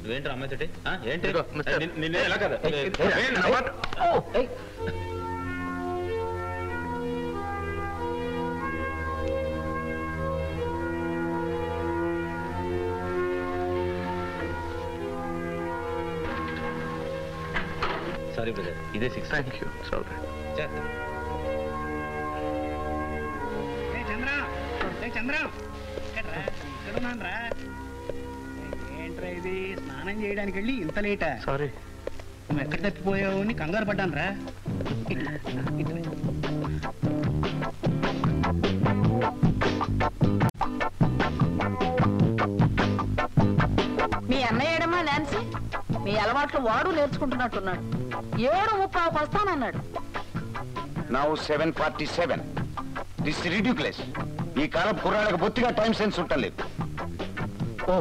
నువ్వేంటి అమ్మాయితోటి ఏంటి నిన్నే ఎలా కదా సారీ బ్రదర్ ఇదే 6. Thank you. చంద్ర ఇక్కడున్నానరా. ఏంట్రా ఇది, స్నానం చేయడానికి వెళ్ళి ఇంత లేటా? సారీ. నువ్వు ఎక్కడ తప్పిపోయావు అని కంగారు పడ్డాను రా. మీ అన్నయ్య ఏడమ్మా నాన్సీ, మీ అలవాట్లు వాడు నేర్చుకుంటున్నట్టున్నాడు. 7:30 వస్తానన్నాడు. Now 7:47. This is ridiculous. ఈ కాలం కుర్రాళ్ళకి బొత్తిగా టైం సెన్స్ ఉండలేదు. ఓ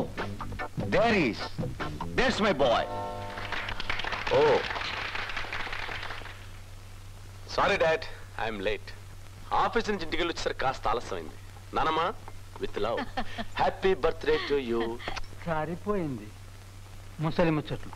there's my boy. Oh, sorry dad, I'm late. Office నుంచి ఇంటికి వెళ్ళి వచ్చేసరికి కాస్త ఆలస్యమైంది. నానమ్మ with love, happy birthday to you. సరిపోయింది ముసలి ముచ్చట్లు.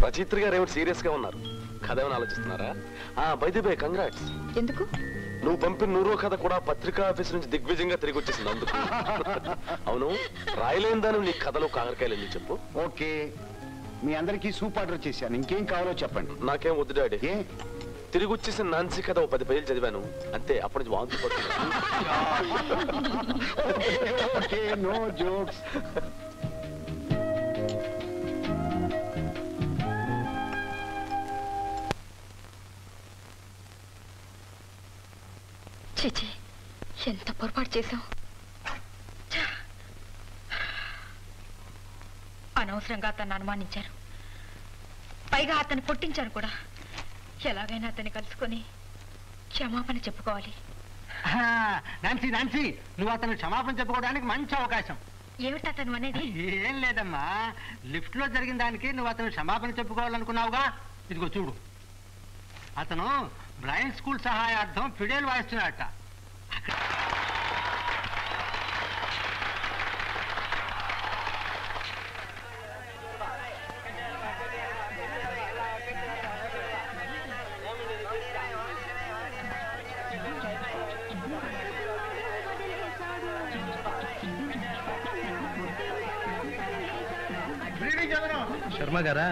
రచయిత్రి గారు ఏమిటి సీరియస్ గా ఉన్నారు? కథ ఏమైనా ఆలోచిస్తున్నారా? By the by congrats. ఎందుకు? నువ్వు పంపిన 100వ కథ కూడా పత్రికా ఆఫీస్ నుంచి దిగ్విజయంగా తిరిగి వచ్చేసింది అందుకు. అవును, రాయలేని దాని నీ కథలో కాకరకాయలు ఎందుకు చెప్పు. ఓకే, మీ అందరికీ సూప్ ఆర్డర్ చేశాను. ఇంకేం కావాలో చెప్పండి. నాకేం వద్దు డాడీ. తిరిగి వచ్చేసిన నాన్సీ కథ 10 పేజీలు చదివాను అంతే. అప్పటి నుంచి వాంతి పడుతున్నాను. No jokes. చిచి, ఎంత పొరపాటు చేశాం. అనవసరంగా అతన్ని అనుమానించారు, పైగా అతన్ని కొట్టించాను కూడా. ఎలాగైనా అతన్ని కలుసుకొని క్షమాపణ చెప్పుకోవాలి. నాన్సీ, నువ్వు అతను క్షమాపణ చెప్పుకోవడానికి మంచి అవకాశం. ఏమిటి అతను అనేది? ఏం లేదమ్మా, లిఫ్ట్ లో జరిగిన దానికి నువ్వు అతను క్షమాపణ చెప్పుకోవాలనుకున్నావుగా. ఇదిగో చూడు, అతను బ్లైండ్ స్కూల్ సహాయార్థం ఫిడేల్ వాయిస్తున్నాడట. శర్మ గారా?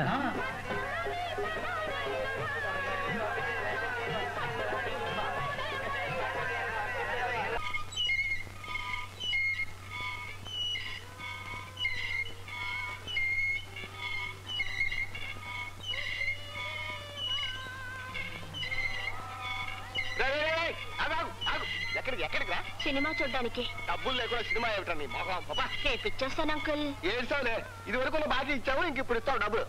సినిమా చూడ్డానికి. డబ్బులు లేకుండా సినిమా ఏమిటండి? రేపు ఇచ్చేస్తాను అంకుల్. ఏడ్చావులే, ఇది వరకు బాగా ఇచ్చావు, ఇంక ఇప్పుడు ఇస్తావు డబ్బులు.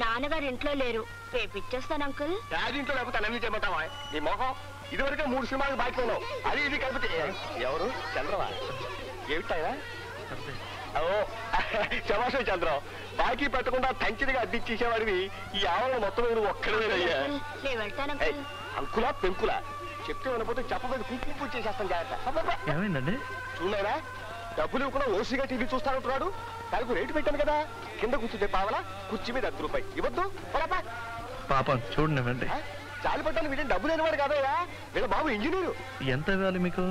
నాన్నగారు ఇంట్లో లేరు, రేపు ఇచ్చేస్తాను అంకుల్. డాడీ ఇంట్లో లేకపోతే అన్నీ చేయమంటావా? నీ మొహం, ఇది వరకే 3 సినిమాలు బాకీ ఉన్నావు, అది ఇది కలిపితే. ఎవరు? చంద్రవా? ఏమిటాయా? ఓ శభాష్ చంద్రం, బాకీ పెట్టకుండా తంచిదిగా అద్దిచ్చేసేవాడివి ఈ ఆవరణ మొత్తం నువ్వు ఒక్కడేనయ్యా. అంకులా పెంకులా చెప్తే వినపోతే చెప్పబోయి కుంకుమ పూజ చేసేస్తాను. జాగ్రత్త. ఏమైందండి? చూడలేదా, డబ్బులు ఇవ్వకుండా ఓసీగా టీవీ చూస్తానంటున్నాడు. దానికి రేటు పెట్టాను కదా, కింద కూర్చుంటే పావలా, కుర్చీ మీద 10 రూపాయలు ఇవ్వద్దు. పాపం చూడండి, చాలి పట్టాలి. వీటిని డబ్బు లేనివాడు కాదయా, వీళ్ళ బాబు ఇంజనీరు. ఎంత ఇవ్వాలి మీకు?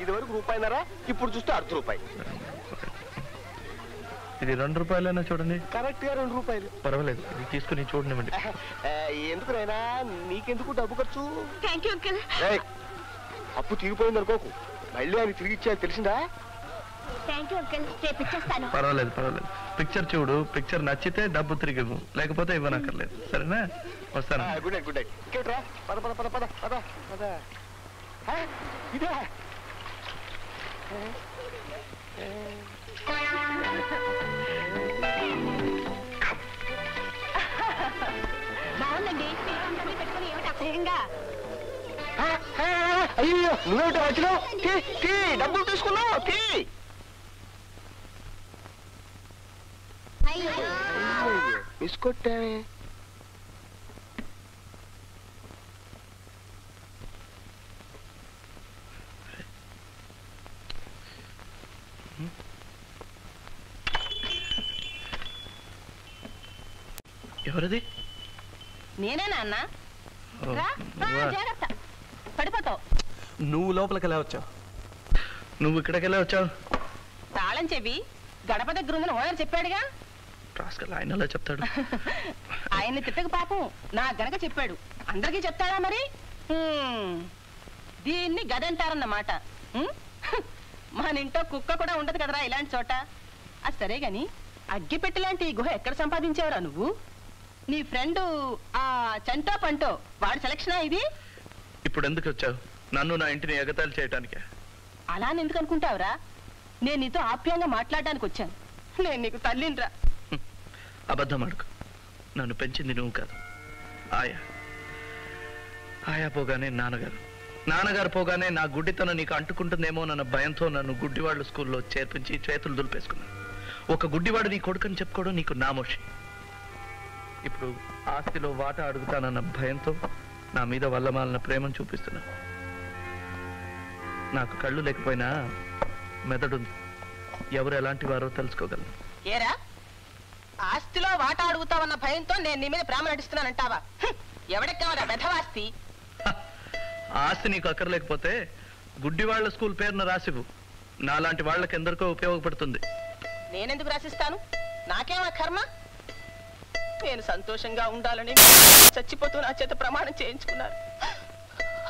ఇది వరకు రూపాయిన్నర, ఇప్పుడు చూస్తే 1/2 రూపాయి. ఇది 2 రూపాయలైనా చూడండి. కరెక్ట్ గా 2 రూపాయలు. పర్వాలేదు, ఇది తీసుకుని చూడండి. ఎందుకు నైనా, నీకెందుకు డబ్బు ఖర్చు? Thank you uncle. అప్పు తీరిపోయింది అనుకోకు, మళ్ళీ ఆయన తిరిగి ఇచ్చా, తెలిసిందా? థ్యాంక్ యూ అంకుల్, రేపు ఇచ్చేస్తాను. పర్వాలేదు. పిక్చర్ చూడు, పిక్చర్ నచ్చితే డబ్బు తిరిగి ఇవ్వు, లేకపోతే ఇవ్వనక్కర్లేదు. సరేనా? వస్తాను. Good night. Good night. ఇంకేట్రా, పద పద పద పద పద పద. ఇదే బాగుందండి. పెట్టుకుని ఏమిటి అసహ్యంగా? అయ్యో, నువ్వేమిటో వచ్చినావు? డబ్బులు తీసుకున్నావు. మిస్ కొట్టామే. ఎవరిది? నేనేనా అన్న? జాగ్రత్త, పడిపోతావు. నువ్వు లోపలికి ఎలా వచ్చావు? నువ్వు ఇక్కడికి ఎలా వచ్చావు? తాళం చెవి గడప దగ్గర ఉందని ఓనర్ చెప్పాడుగా. ఆయన ఎలా చెప్తాడు? ఆయన్ని తిట్టక పాపం నా గనక చెప్పాడు. అందరికీ చెప్తాడా మరి? దీన్ని గదంటారన్నమాట. మన ఇంట్లో కుక్క కూడా ఉండదు కదరా ఇలాంటి చోట. అది సరే గాని అగ్గిపెట్టి లాంటి ఈ గుహ ఎక్కడ సంపాదించావురా నువ్వు? నీ ఫ్రెండ్ ఆ చంటో పంటో వాడి సెలక్షనా ఇది? ఇప్పుడు ఎందుకు వచ్చావు? నన్ను నా ఇంటిని ఎగతాళి చేయటానికే. అలా ఎందుకు అనుకుంటావురా? నేను నీతో ఆప్యాయంగా మాట్లాడడానికి వచ్చాను. నేను నీకు తల్లినిరా. అబద్ధం అడుగు. నన్ను పెంచింది నువ్వు కాదు, ఆయా. ఆయా పోగానే నాన్నగారు పోగానే నా గుడ్డితనం నీకు అంటుకుంటుందేమో నన్న భయంతో నన్ను గుడ్డివాళ్ళు స్కూల్లో చేర్పించి చేతులు దులిపేసుకున్నాను. ఒక గుడ్డివాడు నీ కొడుకుని చెప్పుకోవడం నీకు నామోషి. ఇప్పుడు ఆస్తిలో వాటా అడుగుతానన్న భయంతో నా మీద వల్లమాలిన ప్రేమను చూపిస్తున్నా. నాకు కళ్ళు లేకపోయినా మెదడుంది. ఎవరు ఎలాంటి వారో తెలుసుకోగలను. ఏరా, ఆస్తిలో వాటా అడుగుతావన్న భయంతో నేను నీ మీద ప్రేమ నటిస్తున్నానంటావా? ఎవడికి కావాలా వెధవాస్తి? ఆస్తి నీకు అక్కర్లేకపోతే గుడ్డివాళ్ల స్కూల్ పేరున రాసివు. నాలాంటి వాళ్ళకి ఎందరికో ఉపయోగపడుతుంది. నేనెందుకు రాసిస్తాను? నాకేమా కర్మ? నేను సంతోషంగా ఉండాలని చచ్చిపోతూ నా చేత ప్రమాణం చేయించుకున్నారు.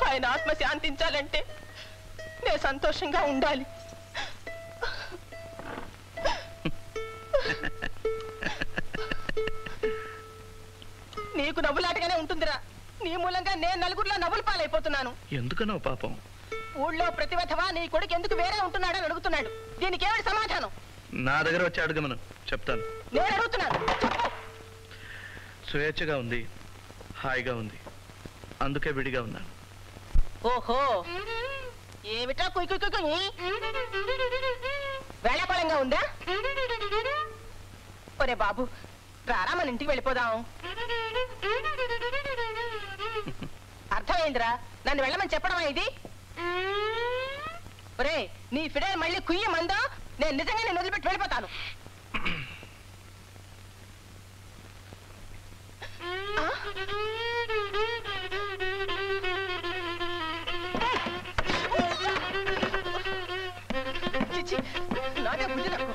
ఆయన ఆత్మ శాంతించాలంటే నేను సంతోషంగా ఉండాలి. నీకు నవ్వులాటగానే ఉంటుందిరా. నీ మూలంగా నేను నలుగురిలో నవ్వులు పాలైపోతున్నాను. ఎందుకనో పాపం. ఊళ్ళో ప్రతివధవా నీ కొడుకు ఎందుకు వేరే ఉంటున్నాడని అడుగుతున్నాడు. దీనికి ఏమిటి సమాధానం? నా దగ్గర వచ్చి అడగమను, చెప్తాను. నేను అడుగుతున్నాను, చెప్పు. స్వేచ్ఛగా ఉంది, హాయిగా ఉంది, అందుకే విడిగా ఉన్నాను. ఓహో, ఏమిటా కుయ్ కుయ్ కుయ్? వేళాకోళంగా ఉందా? ఒరే బాబు, రారా మన ఇంటికి వెళ్ళిపోదాం. అర్థమైందిరా, నన్ను వెళ్ళమని చెప్పడమా ఇది? ఒరే, నీ ఫిడేల్ మళ్ళీ కుయ్యి మందో నేను నిజంగా నేను వదిలిపెట్టి వెళ్ళిపోతాను. నాకే బుద్ధి తక్కువ.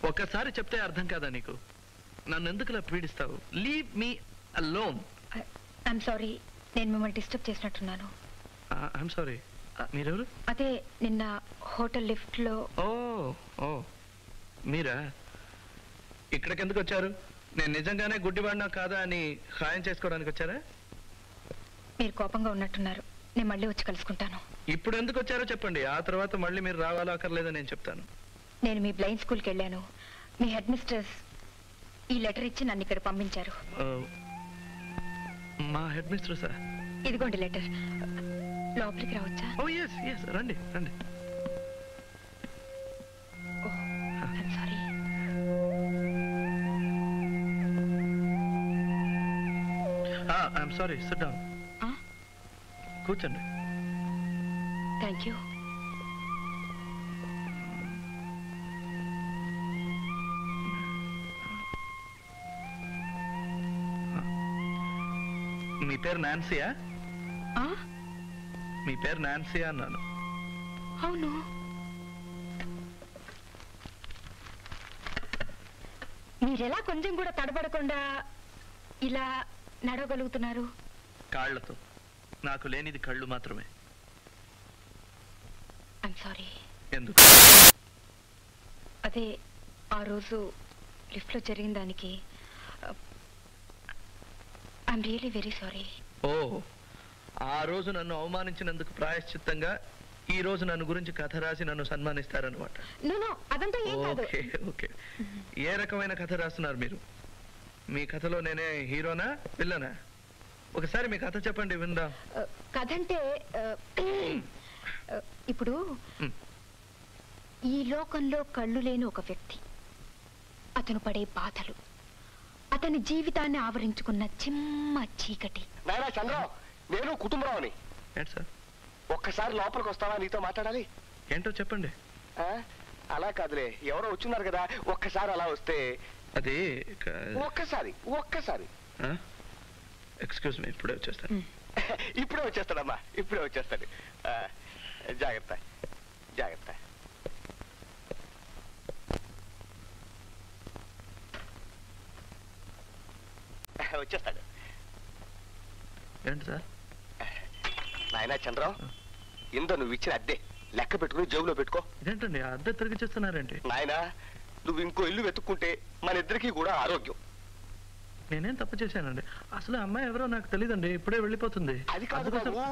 ఒక్కసారి చెప్తే అర్థం కాదా నీకు? నన్ను ఎందుకులా పీడిస్తావు? Leave me alone. I'm sorry, నేను మిమ్మల్ని డిస్టర్బ్ చేసినట్టున్నాను. I'm sorry. మీరెవరు? అదే నిన్న హోటల్ లిఫ్ట్ లో. ఓ మీరా? ఇక్కడికి ఎందుకు వచ్చారు? నేను నిజంగానే గుడ్డివాడినా కాదా అని ఖాయం చేసుకోవడానికి వచ్చారా? మీరు కోపంగా ఉన్నట్టున్నారు. నేను మళ్ళీ వచ్చి కలుసుకుంటాను. ఇప్పుడు ఎందుకు వచ్చారో చెప్పండి, ఆ తర్వాత మళ్ళీ మీరు రావాలో అక్కర్లేదని నేను చెప్తాను. నేను మీ బ్లైండ్ స్కూల్కి వెళ్ళాను. మీ హెడ్ మిస్ట్రెస్ ఈ లెటర్ ఇచ్చి నన్ను ఇక్కడ పంపించారు. మా హెడ్ మిస్ట్రెస్? ఇదిగోండి లెటర్. లోపలికి రావచ్చా? ఓ ఎస్ ఎస్, రండి రండి. I'm sorry. I'm sorry. Sit down. కూర్చోండి. Thank you. మీ పేరు నాన్సీయా? మీ పేరు నాన్సీయా అన్నాను. అవును. మీరెలా కొంచెం కూడా తడబడకుండా ఇలా నడవగలుగుతున్నారు? కాళ్లతో. నాకు లేనిది కళ్ళు మాత్రమే. I'm sorry. ఎందుకు? అదే ఆ రోజు లిఫ్ట్లో జరిగిన దానికి ఐఎమ్ రియలీ వెరీ సారీ. ఓ, ఆ రోజు నన్ను అవమానించినందుకు ప్రాయశ్చిత్తంగా ఈ రోజు నన్ను గురించి కథ రాసి నన్ను సన్మానిస్తారనమాట. అదంతా ఏం కాదు. Okay okay. ఏ రకమైన కథ రాస్తున్నారు మీరు? మీ కథలో నేనే హీరోనా విల్లనా? ఒకసారి మీ కథ చెప్పండి విందాం. కథ అంటే ఇప్పుడు ఈ లోకంలో కళ్ళు లేని ఒక వ్యక్తి, అతను పడే బాధలు, అతని జీవితాన్ని ఆవరించుకున్న చిమ్మ చీకటి. నాయనా చంద్ర, నేను కుటుంబరావుని. ఏంటి సార్? ఒక్కసారి లోపలికి వస్తావా? నీతో మాట్లాడాలి. ఏంటో చెప్పండి. అలా కాదులే, ఎవరో వచ్చున్నారు కదా, ఒక్కసారి అలా వస్తే. అది ఒక్కసారి ఎక్స్క్యూజ్ మీ, ఇప్పుడే వచ్చేస్తాను. ఇప్పుడే వచ్చేస్తాడమ్మా, ఇప్పుడే వచ్చేస్తాడు. జాగ్రత్త జాగ్రత్త. వచ్చేస్తాడు. ఏంటి సార్? నాయనా చంద్రరావు, ఇందో నువ్వు ఇచ్చిన అద్దె లెక్క పెట్టుకుని జేబులో పెట్టుకో. ఇదేంటండి అద్దె తిరిగి చేస్తున్నారేంటి? నాయనా, నువ్వు ఇంకో ఇల్లు వెతుక్కుంటే మన ఇద్దరికి కూడా ఆరోగ్యం. నేనేం తప్పు చేశానండి? అసలు అమ్మాయి ఎవరో నాకు తెలియదండి, ఇప్పుడే వెళ్ళిపోతుంది. అది కాదు బాబు,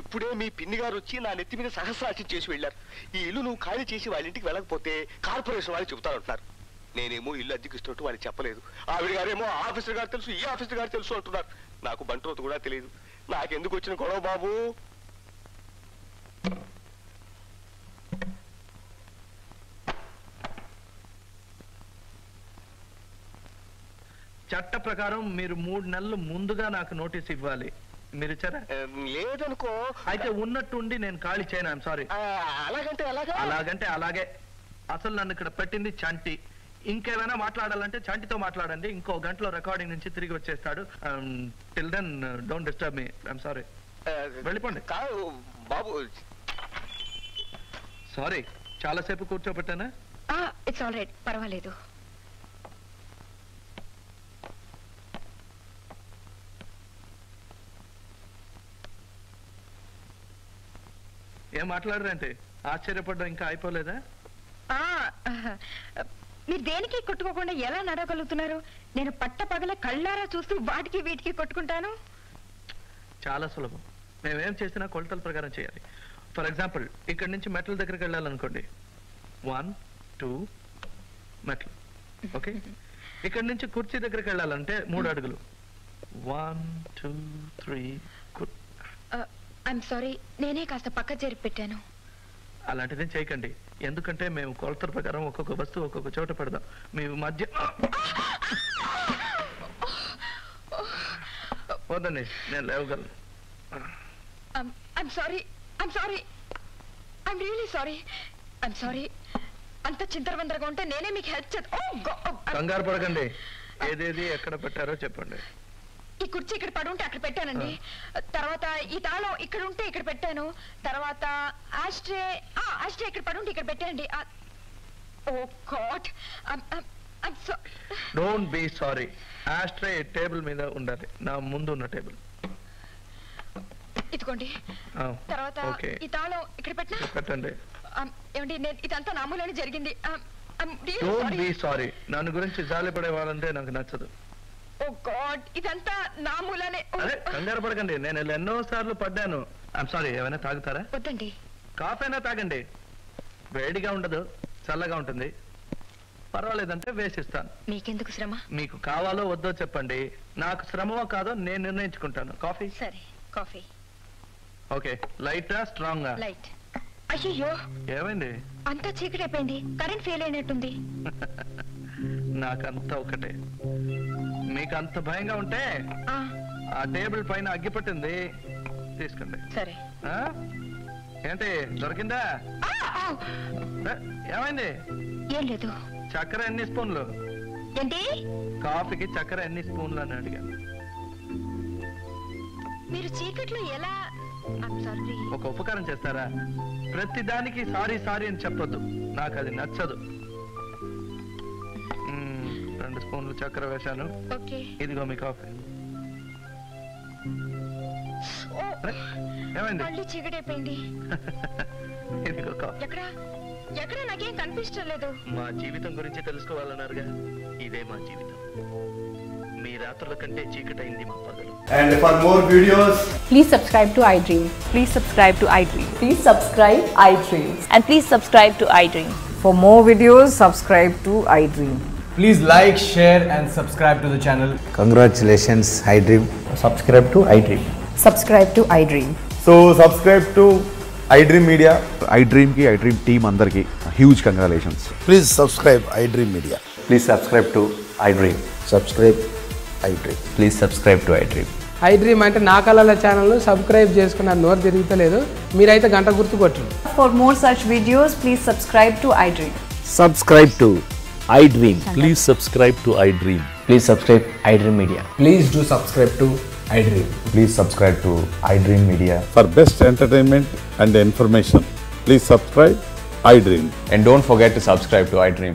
ఇప్పుడే మీ పిన్ని గారు వచ్చి నా నెత్తి మీద సహస్రాచి చేసి వెళ్ళారు. ఈ ఇల్లు నువ్వు ఖాళీ చేసి వాళ్ళ ఇంటికి వెళ్ళకపోతే కార్పొరేషన్ వాళ్ళు చెబుతారంటున్నారు. నేనేమో ఇల్లు అద్దెకిస్తున్నట్టు వాళ్ళకి చెప్పలేదు. ఆవిడ గారేమో ఆఫీసర్ గారు తెలుసు, ఈ ఆఫీసర్ గారు తెలుసు అంటున్నారు. నాకు బంట్రోతు కూడా తెలియదు. నాకెందుకు వచ్చిన గొడవ బాబు? చట్ట ప్రకారం మీరు 3 నెలలు ముందుగా నాకు నోటీస్ ఇవ్వాలి. మీరు ఇచ్చారా? లేదనుకో. అయితే ఉన్నట్టుండి నేను ఖాళీ చేయను. I'm sorry. అలాగంటే అలాగే. అసలు నన్ను ఇక్కడ పెట్టింది చంటి. ఇంకేమైనా మాట్లాడాలంటే చంటితో మాట్లాడండి. ఇంకో గంటలో రికార్డింగ్ నుంచి తిరిగి వచ్చేస్తాడు. Till then don't disturb me. I'm sorry. వెళ్ళిపోండి. బాబు సారీ, చాలాసేపు కూర్చోబెట్టానా? ఇట్స్ ఆల్ రైట్, పర్వాలేదు. ఏం మాట్లాడరంటే? ఆశ్చర్యపడ్డా ఇంకా అయిపోలేదా? మీరు దేనికి కొట్టుకోకుండా ఎలా నడవగలుగుతున్నారు? నేను పట్ట పగల కళ్ళారా చూస్తూ వాటికి వీటికి కొట్టుకుంటాను. చాలా సులభం. మేమేం చేసినా కొలతల ప్రకారం చేయాలి. ఫర్ ఎగ్జాంపుల్, ఇక్కడి నుంచి మెట్ల దగ్గరికి వెళ్ళాలనుకోండి. 1 2 మెట్లు. ఓకే. ఇక్కడి నుంచి కుర్చీ దగ్గరికి వెళ్ళాలంటే 3 అడుగులు. 1 2 3. ఐఎమ్ సారీ, నేనే కాస్త పక్క చేరి పెట్టాను. అలాంటిది చేయకండి. ఎందుకంటే మేము కొలతల ప్రకారం ఒక్కొక్క వస్తువు ఒక్కొక్క చోట పెడదాం. మీ మధ్య వద్దండి, నేను లేవగలను. I'm sorry, I'm sorry, I'm really sorry, I'm sorry. అంత చింతరవందరగా ఉంటే నేనే మీకు హెల్ప్ చేస్తాను. కంగారు పడకండి. ఏదేది ఎక్కడ పెట్టారో చెప్పండి. ఈ కుర్చీ ఇక్కడ పడి ఉంటే అక్కడ పెట్టానండి. తర్వాత ఈ తాళం ఇక్కడ ఉంటే ఇక్కడ పెట్టాను. తర్వాత ఆస్ట్రే ఇక్కడ పడి ఉంటే ఇక్కడ పెట్టండి. Oh God, don't be sorry. Ashtray table మీద ఉండాలి, నా ముందు ఉన్న టేబుల్. ఇదిగోండి. తర్వాత ఈ తాళం ఇక్కడ పెట్టండి. ఏమండి, నేను ఇదంతా నామూలని జరిగింది. Don't be sorry. నన్ను గురించి జాలిపడే వాళ్ళంటే నాకు నచ్చదు. ఓ గాడ్, ఇదంతా నామూలనే. అదే, కంగారు పడకండి. నేను ఎన్నో సార్లు పడ్డాను. I'm sorry. ఏమైనా తాగుతారా? వద్దండి. కాఫీ అయినా తాగండి. వేడిగా ఉండదు, చల్లగా ఉంటుంది. పర్వాలేదంటే వేసిస్తాను. మీకెందుకు శ్రమ? మీకు కావాలో వద్దో చెప్పండి. నాకు శ్రమో కాదో నేను నిర్ణయించుకుంటాను. కాఫీ? సరే, కాఫీ. ఓకే. లైటా స్ట్రాంగా? లైట్. అయ్యో, ఏమైంది? అంతా చీకటి అయిపోయింది. కరెంట్ ఫెయిల్ అయినట్టుంది. నాకంతా ఒకటే. మీకు అంత భయంగా ఉంటే ఆ టేబుల్ పైన అగ్గి పట్టింది, తీసుకోండి. సరే. ఏంటి, దొరికిందా? ఏమైంది? ఏం లేదు. చక్కెర ఎన్ని స్పూన్లు? ఏంటి? కాఫీకి చక్కెర ఎన్ని స్పూన్లు అని అడిగాను. మీరు చీకట్లో ఎలా? ఒక ఉపకారం చేస్తారా? ప్రతి దానికి సారీ సారీ అని చెప్పొద్దు. నాకు అది నచ్చదు. 2 స్పూన్లు చక్కెర వేశాను. ఓకే. ఇదిగో మీ కాఫీ. ఏమైంది? మళ్ళీ చీకటి అయిపోయింది. ఇదిగో కాఫీ. ఎక్కడ నాకేం కనిపించలేదు. మా జీవితం గురించి తెలుసుకోవాలన్నారుగా, ఇదే మా జీవితం. మీ రాత్రుల కంటే చీకటైంది మా పగలు. And for more videos, please subscribe to iDream. Please subscribe to iDream. Please subscribe iDream. And please subscribe to iDream. For more videos, subscribe to iDream. please like, share and subscribe to the channel. Congratulations, iDream. Subscribe to iDream. Subscribe to iDream. So subscribe to iDream Media. iDream ki iDream team andarki huge congratulations. Please subscribe iDream Media. Please subscribe to iDream. Subscribe iDream. Please subscribe to iDream. iDream అంటే నా కళల channel subscribe చేసుకున్న నోరు తిరుగుతలేదు. మీరైతే గంట గుర్తు కొట్టండి. For more such videos, please subscribe to iDream. Subscribe to iDream. Please subscribe to iDream. Please subscribe iDream Media. Please do subscribe to iDream. Please subscribe to iDream Media. For best entertainment and information, please subscribe iDream. And don't forget to subscribe to iDream.